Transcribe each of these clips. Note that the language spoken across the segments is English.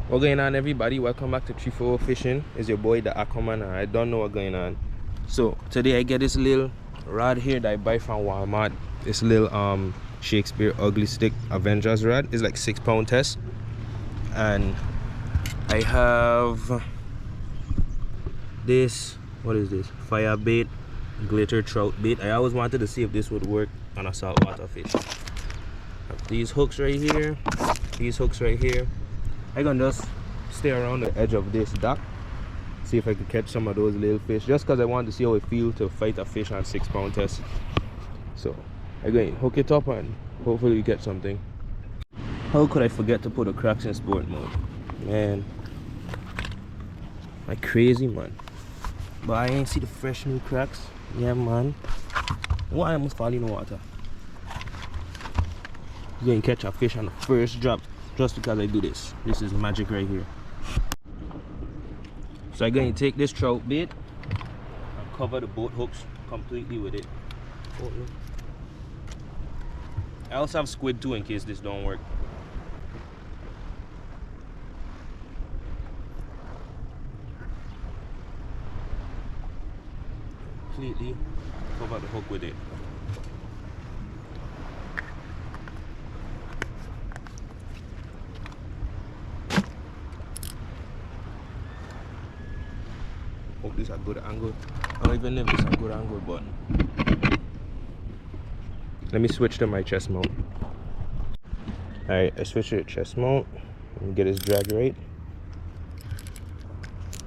What's going on, everybody? Welcome back to 340 Fishing. It's your boy the Aquaman, and I don't know what's going on. So today I get this little rod here that I buy from Walmart. This little Shakespeare ugly stick Avengers rod. It's like 6 pound test. And I have this, what is this? Fire bait, glitter trout bait. I always wanted to see if this would work on a saltwater fish. These hooks right here, these hooks right here. I'm gonna just stay around the edge of this dock, see if I could catch some of those little fish, just because I wanted to see how it feels to fight a fish on 6 pound test. So I'm going to hook it up and hopefully we get something. How could I forget to put the cracks in sport mode? Man, like crazy, man. But I ain't see the fresh new cracks. Yeah, man. Why I almost fall in the water? You ain't catch a fish on the first drop just because I do this. This is magic right here. So I'm going to take this trout bait and cover the boat hooks completely with it. I also have squid too in case this don't work. Completely cover the hook with it. Hope this is a good angle. I don't even know if this is a good angle, but let me switch to my chest mount. Alright, I switched to chest mount. Let me get this drag right.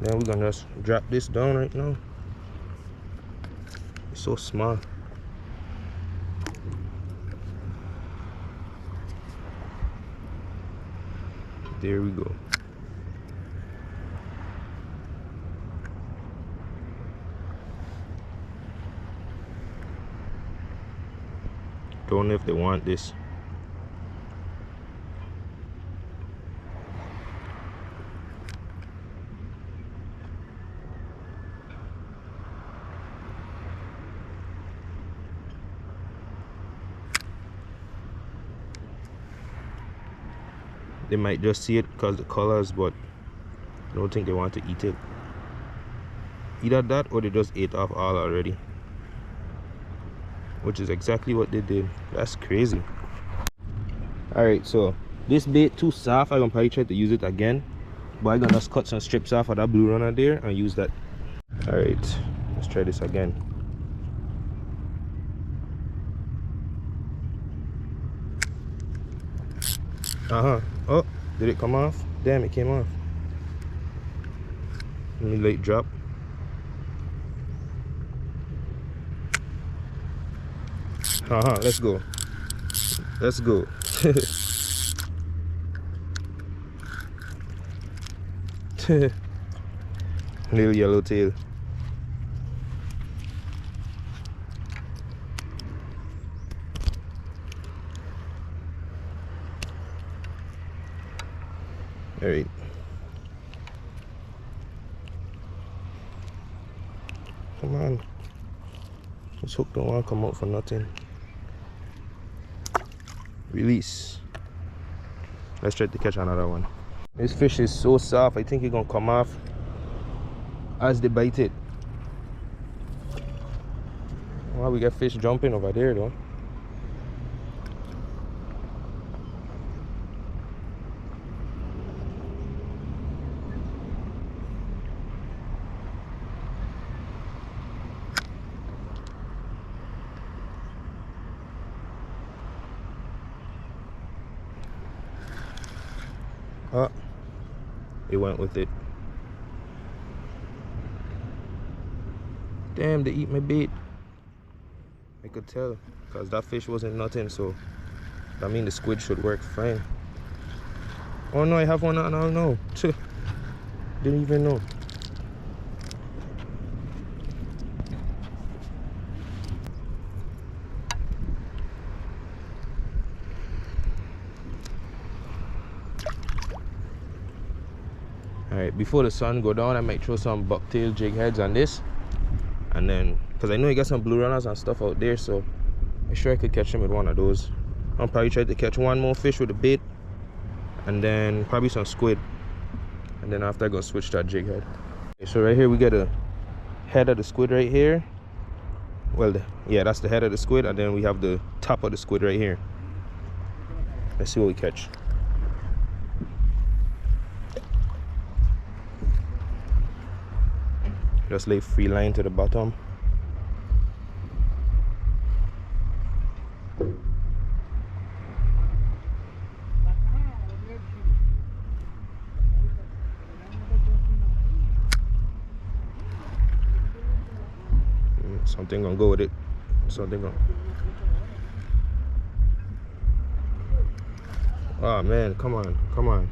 Then we're gonna just drop this down right now. It's so small. There we go. Don't know if they want this. They might just see it because the colors, but I don't think they want to eat it. Either that or they just ate off all already, which is exactly what they did. That's crazy. Alright, so this bait too soft. I'm gonna probably try to use it again, but I'm gonna just cut some strips off of that blue runner there and use that. Alright, let's try this again. Oh, did it come off? Damn, it came off. Let me late drop. Let's go. Let's go. Little yellow tail. Alright. Come on. This hook don't want to come out for nothing. Release. Let's try to catch another one. This fish is so soft, I think it's gonna come off as they bite it. Well, we got fish jumping over there though. Oh, it went with it. Damn, they eat my bait. I could tell because that fish wasn't nothing, so that means the squid should work fine. Oh no, I have one and I don't know. Didn't even know. Alright, before the sun go down, I might throw some bucktail jig heads on this. And then, because I know you got some blue runners and stuff out there, so I'm sure I could catch them with one of those. I'll probably try to catch one more fish with a bait. And then probably some squid. and then after I go switch that jig head. Okay, so right here we get a head of the squid right here. Well, yeah, that's the head of the squid, and then we have the top of the squid right here. Let's see what we catch. Just lay free line to the bottom. Something gonna go with it. Something gonna. Oh man, come on, come on.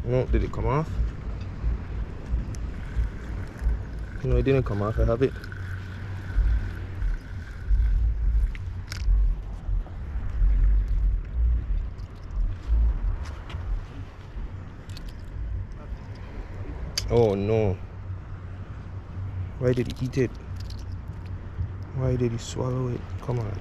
No, did it come off? No, it didn't come off. I have it. Oh no. Why did he eat it? Why did he swallow it? Come on.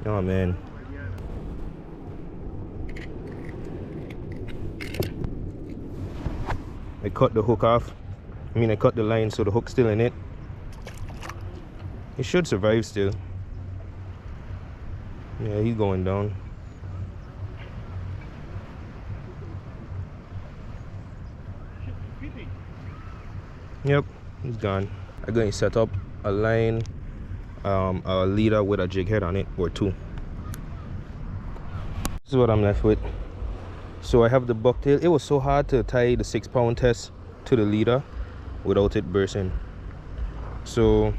Oh man. I cut the hook off. I cut the line so the hook's still in it. It should survive still. Yeah, he's going down. Yep, he's gone. I'm going to set up a line, a leader with a jig head on it, or two. This is what I'm left with. So I have the bucktail. It was so hard to tie the 6-pound test to the leader without it bursting. So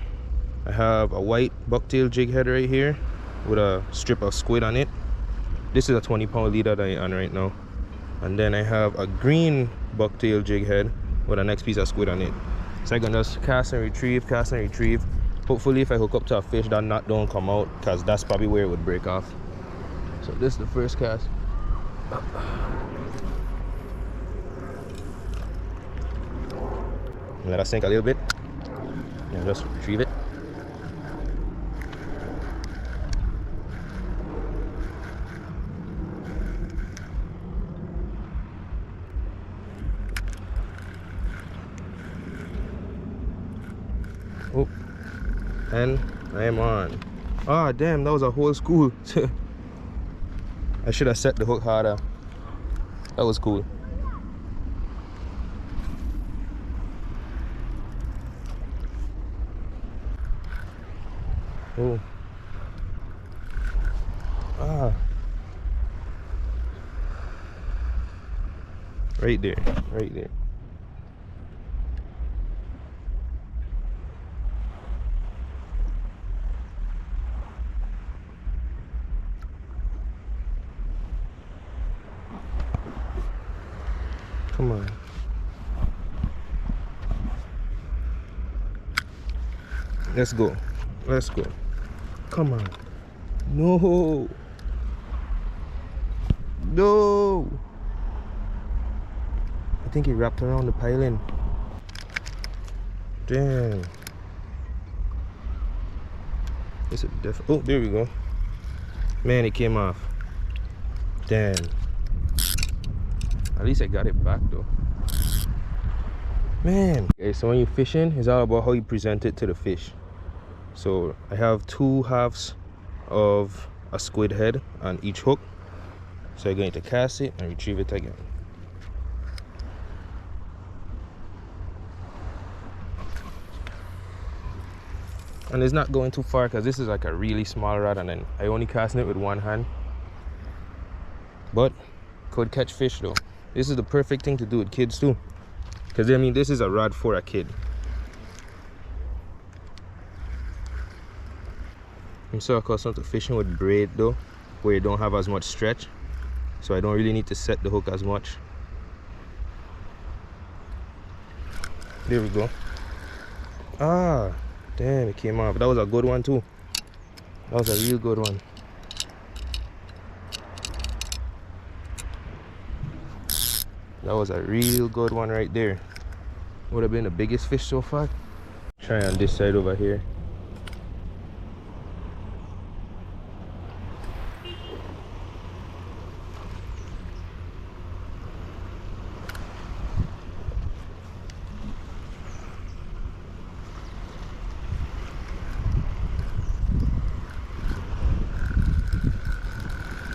I have a white bucktail jig head right here with a strip of squid on it. This is a 20-pound leader that I'm on right now. And then I have a green bucktail jig head with a next piece of squid on it. So I can just cast and retrieve, cast and retrieve. Hopefully if I hook up to a fish, that knot don't come out, because that's probably where it would break off. So this is the first cast. Let us sink a little bit and just retrieve it. Oh, and I am on. Ah, damn, that was a whole school. I should have set the hook harder. That was cool. Oh. Ah. Right there, right there. Come on. Let's go. Let's go. Come on. No. No. I think he wrapped around the piling. Damn. It's a oh, there we go. Man, it came off. Damn. At least I got it back though. Man. Okay, so when you're fishing, it's all about how you present it to the fish. So I have 2 halves of a squid head on each hook. So I'm going to cast it and retrieve it again. And it's not going too far because this is like a really small rod, and then I only casting it with one hand. But could catch fish though. This is the perfect thing to do with kids too. Because I mean, this is a rod for a kid. I'm so accustomed to fishing with braid though, where you don't have as much stretch. So I don't really need to set the hook as much. There we go. Ah, damn, it came off. That was a good one too. That was a real good one. That was a real good one right there. Would have been the biggest fish so far. Try on this side over here.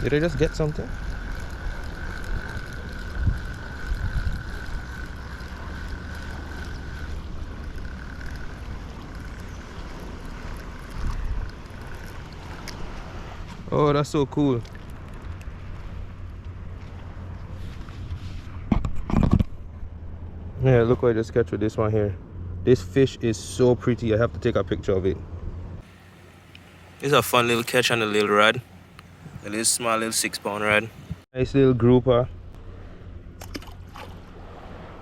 Did I just get something? Oh, that's so cool. Yeah, look what I just catch with this one here. This fish is so pretty. I have to take a picture of it. It's a fun little catch on a little rod. A little small little 6-pound rod. Nice little grouper.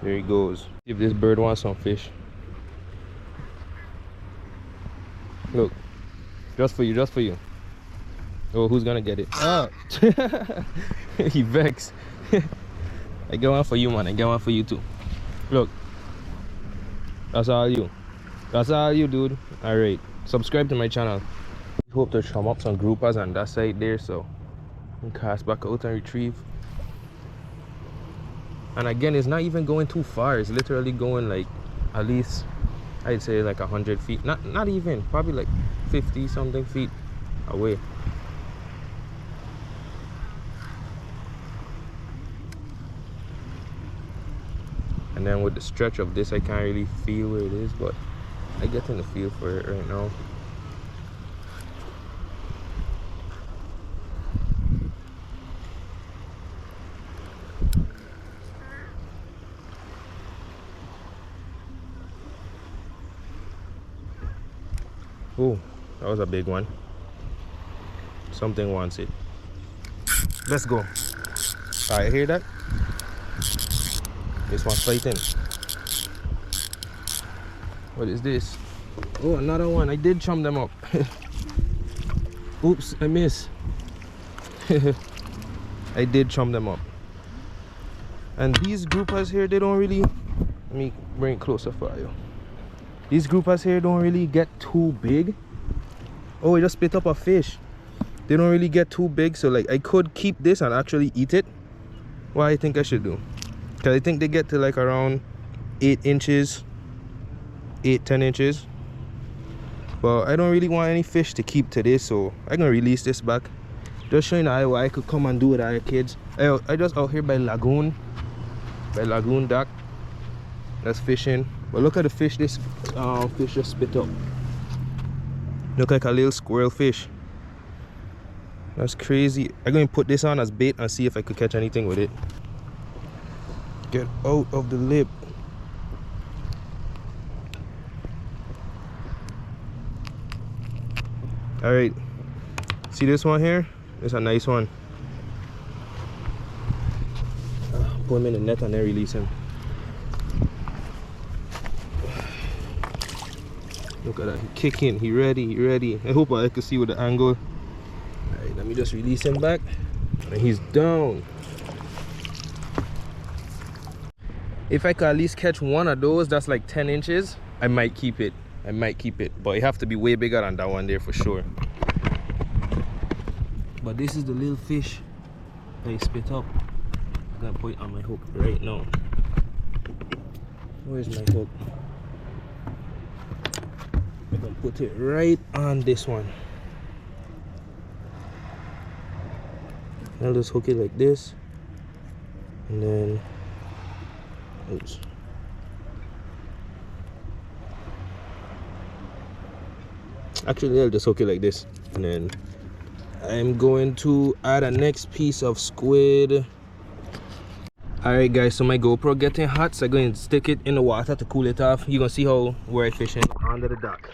There he goes. If this bird wants some fish. Look. Just for you, just for you. Oh, who's gonna get it? Oh! He vexed. I get one for you, man. I get one for you too. Look. That's all you. That's all you, dude. Alright. Subscribe to my channel. Hope to chum up some groupers on that side there so I can cast back out and retrieve. And again, it's not even going too far. It's literally going like at least, I'd say like 100 feet. Not even, probably like 50 something feet away. And then with the stretch of this, I can't really feel where it is, but I get in the feel for it right now. Oh, that was a big one. Something wants it. Let's go. Alright, hear that? This one's fighting. What is this? Oh, another one. I did chum them up. Oops, I missed. I did chum them up. And these groupers here, they don't really... Let me bring it closer for you. These groupers here don't really get too big. Oh, it just spit up a fish. They don't really get too big, so like I could keep this and actually eat it. What I think I should do, because I think they get to like around 8 inches, 8-10 inches. But I don't really want any fish to keep to this, so I'm gonna release this back. Just showing how I could come and do with other kids. I just out here by Lagoon Dock. That's fishing. But look at the fish this fish just spit up. Look like a little squirrel fish. That's crazy. I'm going to put this on as bait and see if I could catch anything with it. Get out of the lip. Alright. See this one here? It's a nice one. Put him in the net and then release him. Look at that, he kicking, he ready. I hope I can see with the angle. Alright, let me just release him back. And he's down. If I could at least catch one of those that's like 10 inches, I might keep it. But it have to be way bigger than that one there for sure. But this is the little fish that he spit up. I'm gonna put it on my hook right now. Where's my hook? I'm gonna put it right on this one. I'll just hook it like this, and then, oops. Actually, I'll just hook it like this, and then I'm going to add a next piece of squid. Alright guys, so my GoPro getting hot, so I'm going to stick it in the water to cool it off. You're going to see how where I'm fishing under the dock.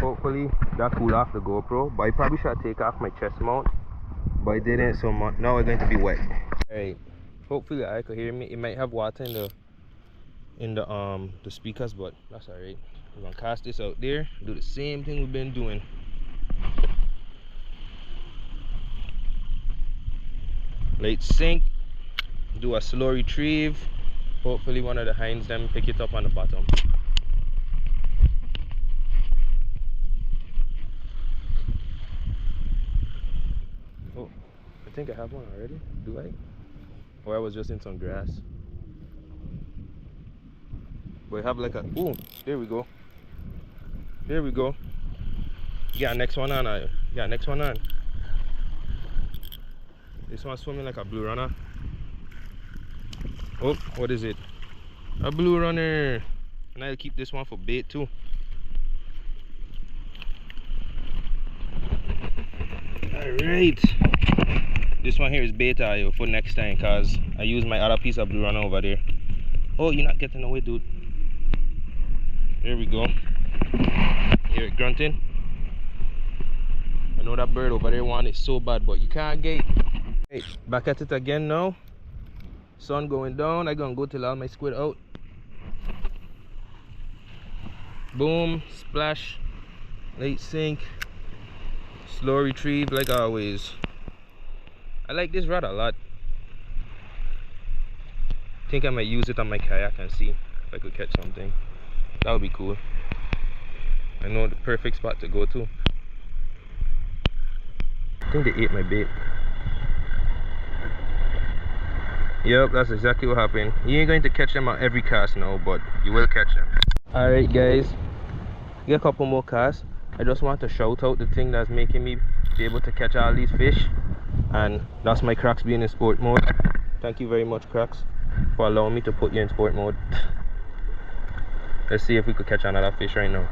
Hopefully that cool off the GoPro, but I probably should take off my chest mount, but I didn't, so now it's going to be wet. Alright. Hopefully I could hear me. It might have water in the in the speakers, but that's all right. We're gonna cast this out there, do the same thing we've been doing. Late sink, do a slow retrieve. Hopefully one of the hinds them pick it up on the bottom. Oh, I think I have one already. Do I? Or I was just in some grass. But I have like a, oh, there we go. There we go. You got next one on. You got next one on. This one's swimming like a blue runner. Oh, what is it? A blue runner. And I'll keep this one for bait too. Alright. This one here is beta for next time, because I use my other piece of blue runner over there. Oh, you're not getting away, dude. There we go. Hear it grunting. I know that bird over there wants it so bad, but you can't get it. Hey, back at it again now. Sun going down. I'm gonna go till all my squid out. Boom, splash, late sink, slow retrieve like always. I like this rod a lot. I think I might use it on my kayak and see if I could catch something. That would be cool. I know the perfect spot to go to. I think they ate my bait. Yep, that's exactly what happened. You ain't going to catch them on every cast now, but you will catch them. Alright guys, get a couple more casts. I just want to shout out the thing that's making me be able to catch all these fish, and that's my Crocs being in sport mode. Thank you very much, Crocs, for allowing me to put you in sport mode. Let's see if we could catch another fish right now.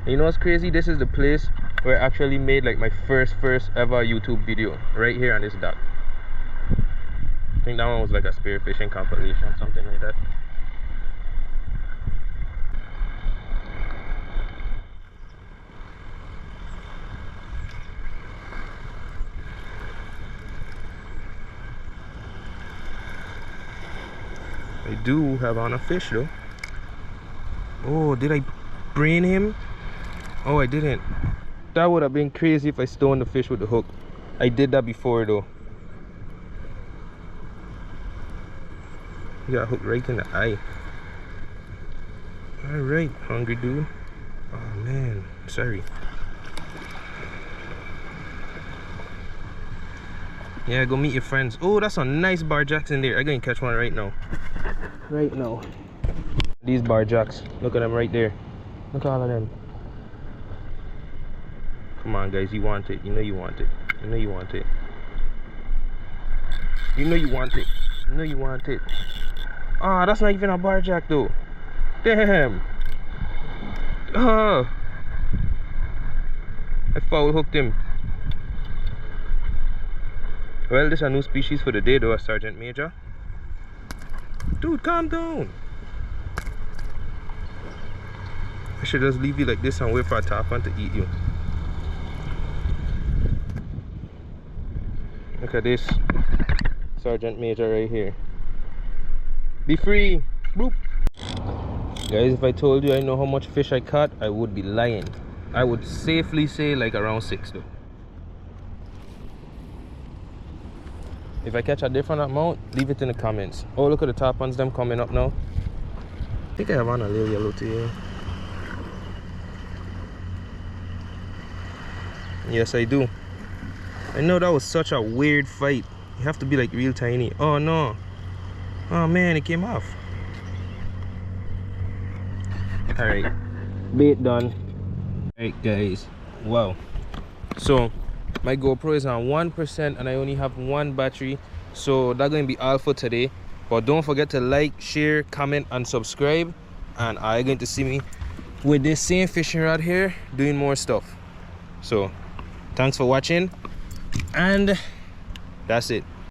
You know what's crazy? This is the place where I actually made like my first ever YouTube video, right here on this dock. I think that one was like a spearfishing compilation, something like that. I do have on a fish though. Oh, did I brain him? Oh, I didn't. That would have been crazy if I stoned the fish with the hook. I did that before though. You got hooked right in the eye. Alright, hungry dude. Oh man, sorry. Yeah, go meet your friends. Oh, that's a nice barjacks in there. I'm gonna catch one right now. Right now. These barjacks. Look at them right there. Look at all of them. Come on guys, you want it. You know you want it. You know you want it. You know you want it. You know you want it. Ah, oh, that's not even a barjack though. Damn. Oh. I foul hooked him. Well, this is a new species for the day though, a Sergeant Major. Dude, calm down. I should just leave you like this and wait for a tarpon to eat you. Look at this Sergeant Major right here. Be free. Boop. Guys, if I told you I know how much fish I caught, I would be lying. I would safely say like around 6 though. If I catch a different amount, leave it in the comments. Oh, look at the tarpons, them coming up now. I think I have on a little yellow tail. Yes, I do. I know that was such a weird fight. You have to be like real tiny. Oh no. Oh man, it came off. Alright. Bait done. Alright guys. Wow. So my GoPro is on 1% and I only have one battery. So that's gonna be all for today. But don't forget to like, share, comment and subscribe. And are going to see me with this same fishing rod here doing more stuff. So thanks for watching. And that's it.